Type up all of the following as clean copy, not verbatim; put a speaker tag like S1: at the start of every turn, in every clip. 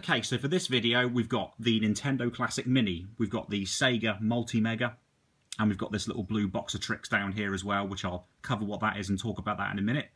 S1: Okay, so for this video, we've got the Nintendo Classic Mini, we've got the Sega Multi-Mega, and we've got this little blue box of tricks down here as well, which I'll cover what that is and talk about that in a minute.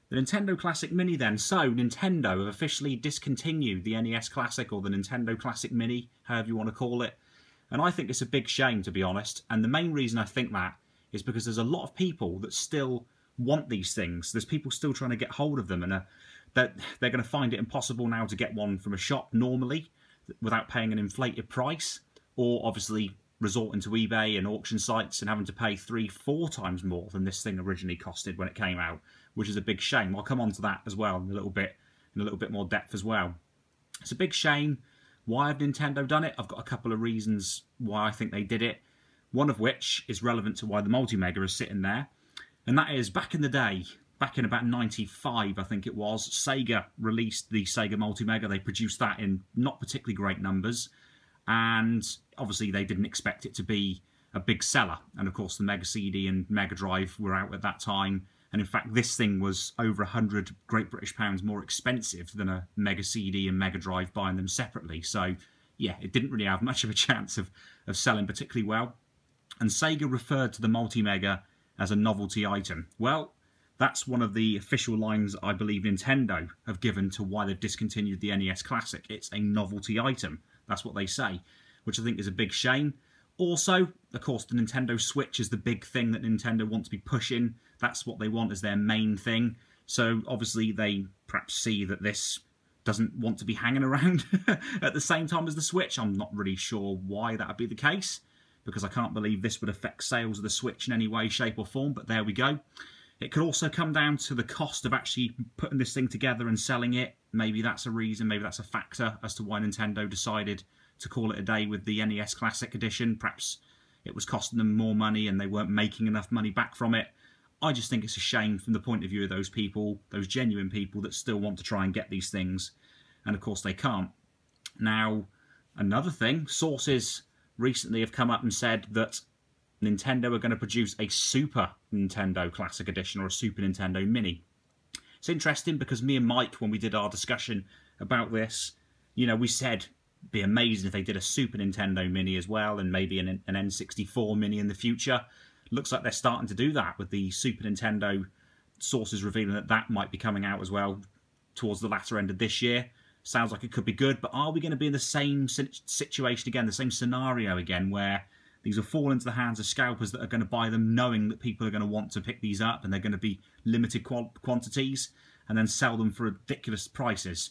S1: The Nintendo Classic Mini then. So, Nintendo have officially discontinued the NES Classic, or the Nintendo Classic Mini, however you want to call it. And I think it's a big shame, to be honest. And the main reason I think that is because there's a lot of people that still want these things. There's people still trying to get hold of them, and that they're going to find it impossible now to get one from a shop normally without paying an inflated price, or obviously resorting to eBay and auction sites and having to pay 3-4 times more than this thing originally costed when it came out, which is a big shame. I'll come on to that as well in a little bit more depth as well. It's a big shame. Why have Nintendo done it? I've got a couple of reasons why I think they did it. One of which is relevant to why the Multi-Mega is sitting there, and that is back in the day, back in about 95, I think it was, Sega released the Sega Multi-Mega. They produced that in not particularly great numbers, and obviously they didn't expect it to be a big seller. And of course the Mega CD and Mega Drive were out at that time, and in fact this thing was over 100 Great British pounds more expensive than a Mega CD and Mega Drive buying them separately. So yeah, it didn't really have much of a chance of selling particularly well. And Sega referred to the Multi-Mega as a novelty item. Well, that's one of the official lines I believe Nintendo have given to why they've discontinued the NES Classic. It's a novelty item. That's what they say, which I think is a big shame. Also, of course, the Nintendo Switch is the big thing that Nintendo want to be pushing. That's what they want as their main thing. So obviously they perhaps see that this doesn't want to be hanging around at the same time as the Switch. I'm not really sure why that would be the case, because I can't believe this would affect sales of the Switch in any way, shape or form, but there we go. It could also come down to the cost of actually putting this thing together and selling it. Maybe that's a reason, maybe that's a factor as to why Nintendo decided to call it a day with the NES Classic Edition. Perhaps it was costing them more money and they weren't making enough money back from it. I just think it's a shame from the point of view of those people, those genuine people that still want to try and get these things, and of course they can't. Now, another thing, sources recently have come up and said that Nintendo are going to produce a Super Nintendo Classic Edition or a Super Nintendo Mini. It's interesting because me and Mike, when we did our discussion about this, you know, we said it'd be amazing if they did a Super Nintendo Mini as well, and maybe an N64 Mini in the future. Looks like they're starting to do that with the Super Nintendo sources revealing that that might be coming out as well towards the latter end of this year. Sounds like it could be good, but are we going to be in the same situation again, the same scenario again, where these will fall into the hands of scalpers that are going to buy them knowing that people are going to want to pick these up and they're going to be limited quantities and then sell them for ridiculous prices?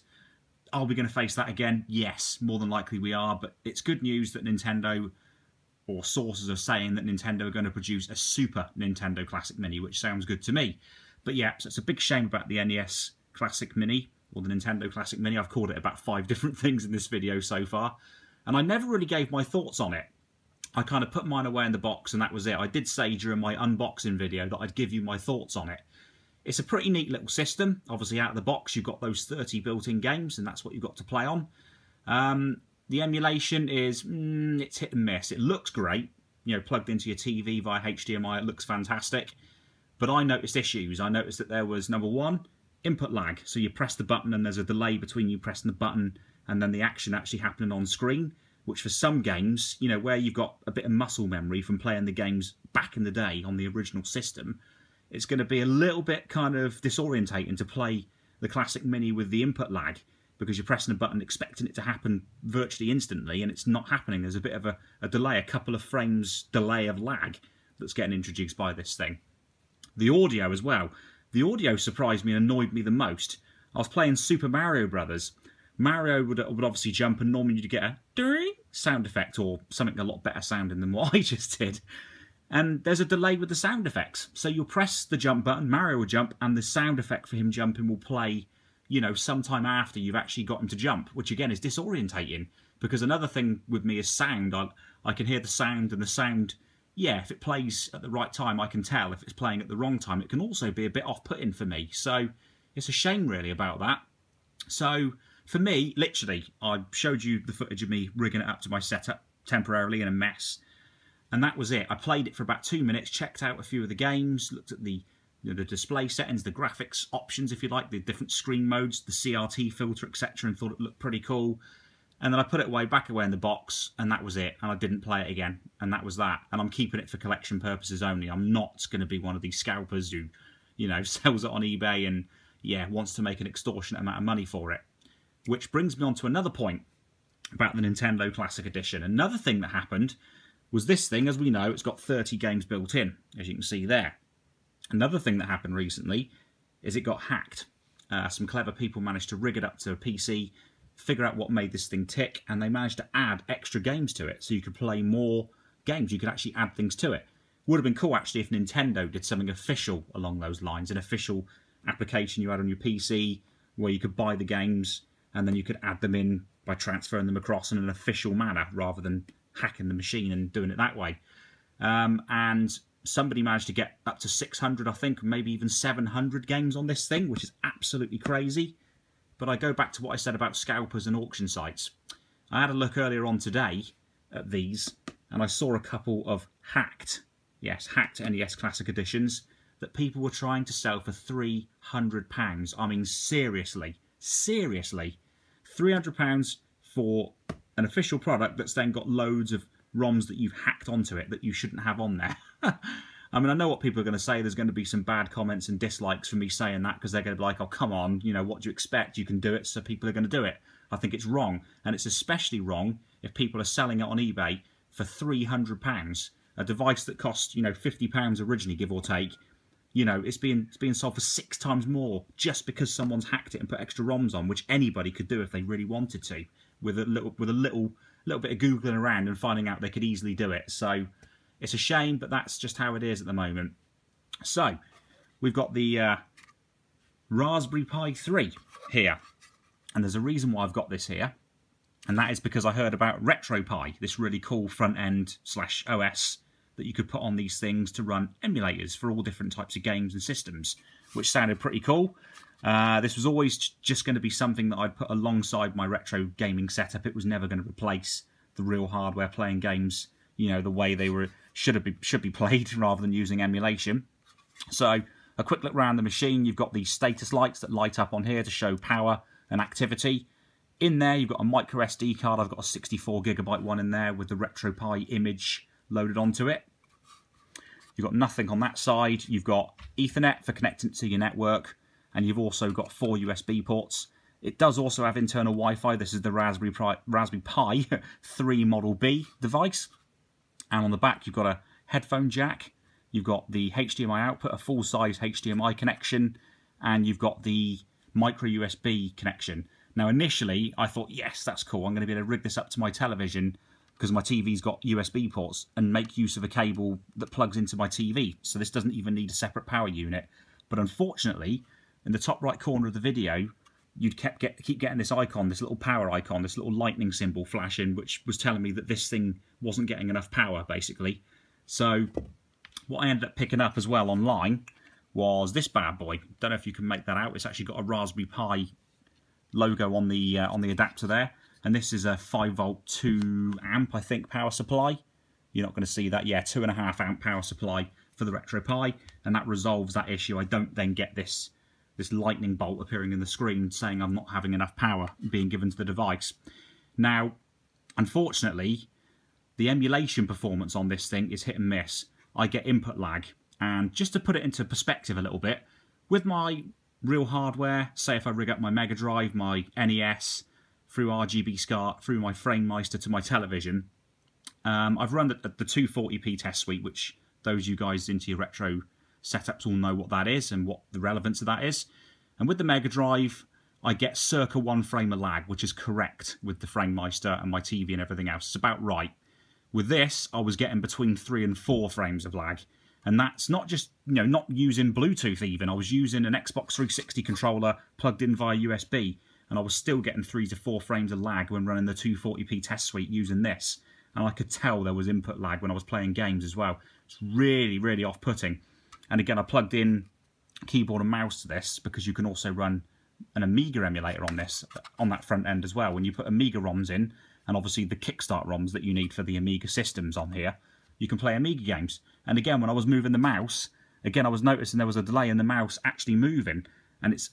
S1: Are we going to face that again? Yes, more than likely we are, but it's good news that Nintendo, or sources are saying that Nintendo are going to produce a Super Nintendo Classic Mini, which sounds good to me. But yeah, so it's a big shame about the NES Classic Mini, or the Nintendo Classic Mini. I've called it about 5 different things in this video so far, and I never really gave my thoughts on it. I kind of put mine away in the box and that was it. I did say during my unboxing video that I'd give you my thoughts on it. It's a pretty neat little system. Obviously out of the box you've got those 30 built-in games and that's what you've got to play on. The emulation is, it's hit and miss. It looks great, you know, plugged into your TV via HDMI, it looks fantastic. But I noticed issues. I noticed that there was, number one, input lag. So you press the button and there's a delay between you pressing the button and then the action actually happening on screen, which for some games, you know, where you've got a bit of muscle memory from playing the games back in the day on the original system, it's going to be a little bit kind of disorientating to play the Classic Mini with the input lag, because you're pressing a button expecting it to happen virtually instantly and it's not happening. There's a bit of a delay, a couple of frames delay of lag that's getting introduced by this thing. The audio as well. The audio surprised me and annoyed me the most. I was playing Super Mario Brothers. Mario would obviously jump and normally you'd get a ding sound effect or something a lot better sounding than what I just did. And there's a delay with the sound effects. So you'll press the jump button, Mario will jump, and the sound effect for him jumping will play, you know, sometime after you've actually got him to jump, which again is disorientating. Because another thing with me is sound. I can hear the sound, and the sound, yeah, if it plays at the right time, I can tell. If it's playing at the wrong time, it can also be a bit off-putting for me. So it's a shame really about that. So for me, literally, I showed you the footage of me rigging it up to my setup temporarily in a mess. And that was it. I played it for about 2 minutes, checked out a few of the games, looked at the the display settings, the graphics options, if you like, the different screen modes, the CRT filter, etc., and thought it looked pretty cool. And then I put it back away in the box, and that was it. And I didn't play it again, and that was that. And I'm keeping it for collection purposes only. I'm not going to be one of these scalpers who, you know, sells it on eBay and, yeah, wants to make an extortionate amount of money for it. Which brings me on to another point about the Nintendo Classic Edition. Another thing that happened was this thing. As we know, it's got 30 games built in, as you can see there. Another thing that happened recently is it got hacked. Some clever people managed to rig it up to a PC, figure out what made this thing tick, and they managed to add extra games to it, so you could play more games. You could actually add things to it. Would have been cool, actually, if Nintendo did something official along those lines, an official application you had on your PC where you could buy the games and then you could add them in by transferring them across in an official manner rather than hacking the machine and doing it that way. And somebody managed to get up to 600, I think, maybe even 700 games on this thing, which is absolutely crazy. But I go back to what I said about scalpers and auction sites. I had a look earlier on today at these, and I saw a couple of hacked NES Classic Editions that people were trying to sell for £300. I mean, seriously, £300 for an official product that's then got loads of ROMs that you've hacked onto it that you shouldn't have on there. I mean, I know what people are going to say. There's going to be some bad comments and dislikes for me saying that, because they're going to be like, oh, come on, you know, what do you expect? You can do it, so people are going to do it. I think it's wrong. And it's especially wrong if people are selling it on eBay for £300. A device that cost, you know, £50 originally, give or take. You know, it's being sold for 6 times more just because someone's hacked it and put extra ROMs on, which anybody could do if they really wanted to, with a little bit of Googling around and finding out they could easily do it. So it's a shame, but that's just how it is at the moment. So we've got the Raspberry Pi 3 here, and there's a reason why I've got this here, and that is because I heard about RetroPie, this really cool front-end / OS that you could put on these things to run emulators for all different types of games and systems, which sounded pretty cool. This was always just going to be something that I'd put alongside my retro gaming setup. It was never going to replace the real hardware playing games, you know, the way they should be played rather than using emulation. So a quick look around the machine. You've got these status lights that light up on here to show power and activity. In there, you've got a micro SD card. I've got a 64GB one in there with the RetroPie image loaded onto it. You've got nothing on that side. You've got Ethernet for connecting to your network, and you've also got 4 USB ports. It does also have internal Wi-Fi. This is the Raspberry Pi 3 Model B device. And on the back, you've got a headphone jack. You've got the HDMI output, a full-size HDMI connection, and you've got the micro USB connection. Now, initially, I thought, yes, that's cool. I'm going to be able to rig this up to my television because my TV's got USB ports and make use of a cable that plugs into my TV. So this doesn't even need a separate power unit. But unfortunately, in the top right corner of the video, you'd keep getting this icon, this little power icon, this little lightning symbol flashing, which was telling me that this thing wasn't getting enough power, basically. So what I ended up picking up as well online was this bad boy. Don't know if you can make that out. It's actually got a Raspberry Pi logo on the adapter there, and this is a 5V 2 amp, I think, power supply. You're not going to see that. Yeah, 2.5 amp power supply for the RetroPie, and that resolves that issue. I don't then get this lightning bolt appearing in the screen saying I'm not having enough power being given to the device. Now, unfortunately, the emulation performance on this thing is hit and miss. I get input lag, and just to put it into perspective a little bit, with my real hardware, say if I rig up my Mega Drive, my NES, through RGB SCART, through my FrameMeister to my television, I've run the 240p test suite, which those you guys into your retro setups all know what that is and what the relevance of that is. And with the Mega Drive, I get circa 1 frame of lag, which is correct with the FrameMeister and my TV and everything else. It's about right. With this, I was getting between 3 and 4 frames of lag. And that's not just, you know, not using Bluetooth even. I was using an Xbox 360 controller plugged in via USB, and I was still getting 3 to 4 frames of lag when running the 240p test suite using this. And I could tell there was input lag when I was playing games as well. It's really, really off-putting. And again, I plugged in keyboard and mouse to this because you can also run an Amiga emulator on this, on that front end as well. When you put Amiga ROMs in, and obviously the Kickstart ROMs that you need for the Amiga systems on here, you can play Amiga games. And again, when I was moving the mouse again, I was noticing there was a delay in the mouse actually moving, and it's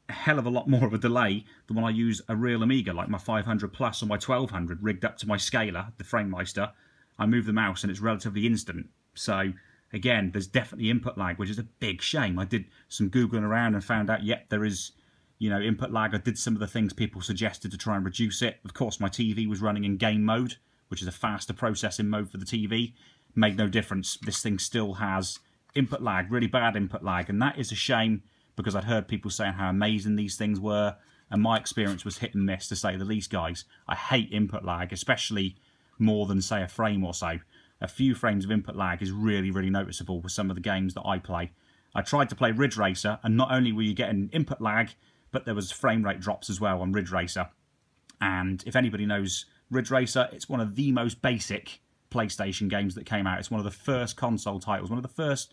S1: a hell of a lot more of a delay than when I use a real Amiga, like my 500 Plus or my 1200 rigged up to my scaler, the FrameMeister. I move the mouse and it's relatively instant. So again, there's definitely input lag, which is a big shame. I did some Googling around and found out, yep, there is, you know, input lag. I did some of the things people suggested to try and reduce it. Of course, my TV was running in game mode, which is a faster processing mode for the TV. Made no difference. This thing still has input lag, really bad input lag, and that is a shame, because I'd heard people saying how amazing these things were, and my experience was hit and miss, to say the least, guys. I hate input lag, especially more than, say, a frame or so. A few frames of input lag is really, really noticeable with some of the games that I play. I tried to play Ridge Racer, and not only were you getting input lag, but there was frame rate drops as well on Ridge Racer. And if anybody knows Ridge Racer, it's one of the most basic PlayStation games that came out. It's one of the first console titles, one of the first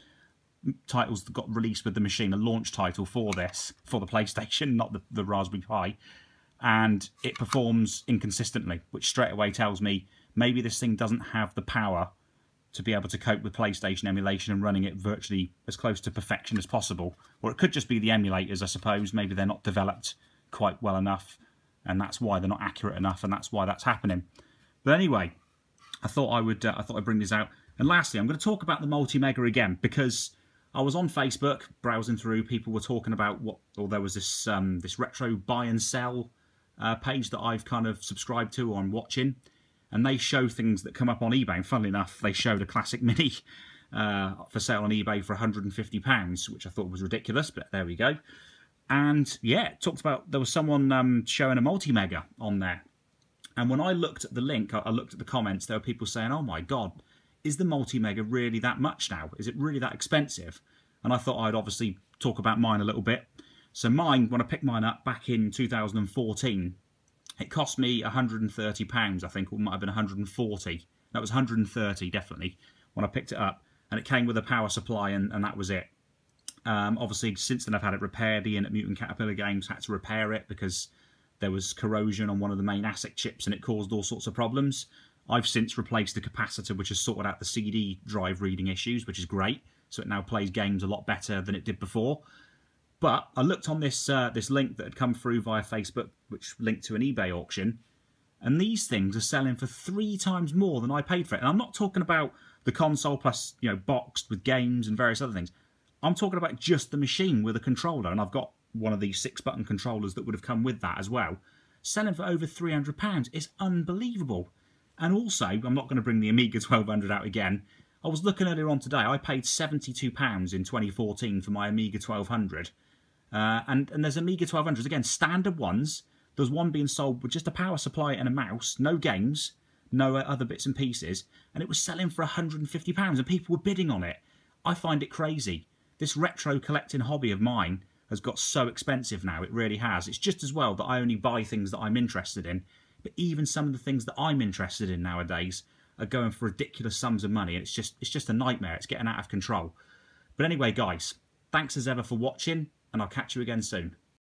S1: titles that got released with the machine, a launch title for this, for the PlayStation, not the Raspberry Pi. And it performs inconsistently, which straight away tells me maybe this thing doesn't have the power to be able to cope with PlayStation emulation and running it virtually as close to perfection as possible. Or it could just be the emulators, I suppose. Maybe they're not developed quite well enough, and that's why they're not accurate enough, and that's why that's happening. But anyway, I thought I'd bring this out. And lastly, I'm going to talk about the Multi-Mega again, because I was on Facebook browsing through. People were talking about there was this this retro buy and sell page that I've kind of subscribed to on watching, and they show things that come up on eBay. And funnily enough, they showed a Classic Mini for sale on eBay for £150, which I thought was ridiculous, but there we go. And yeah, it talked about, there was someone showing a Multi-Mega on there. And when I looked at the link, I looked at the comments, there were people saying, oh my God, is the Multi-Mega really that much now? Is it really that expensive? And I thought I'd obviously talk about mine a little bit. So mine, when I picked mine up back in 2014, it cost me £130, I think, or it might have been 140. That was 130, definitely, when I picked it up. And it came with a power supply, and that was it. Obviously, since then I've had it repaired. Ian at Mutant Caterpillar Games had to repair it because there was corrosion on one of the main ASIC chips and it caused all sorts of problems. I've since replaced the capacitor, which has sorted out the CD drive reading issues, which is great. So it now plays games a lot better than it did before. But I looked on this this link that had come through via Facebook, which linked to an eBay auction, and these things are selling for 3 times more than I paid for it. And I'm not talking about the console plus, you know, boxed with games and various other things. I'm talking about just the machine with a controller, and I've got one of these 6-button controllers that would have come with that as well. Selling for over £300. It's unbelievable. And also, I'm not going to bring the Amiga 1200 out again. I was looking earlier on today, I paid £72 in 2014 for my Amiga 1200. And there's Amiga 1200s, again, standard ones. There's one being sold with just a power supply and a mouse, no games, no other bits and pieces, and it was selling for £150, and people were bidding on it. I find it crazy. This retro collecting hobby of mine has got so expensive now, it really has. It's just as well that I only buy things that I'm interested in, but even some of the things that I'm interested in nowadays are going for ridiculous sums of money, and it's just a nightmare. It's getting out of control. But anyway, guys, thanks as ever for watching, and I'll catch you again soon.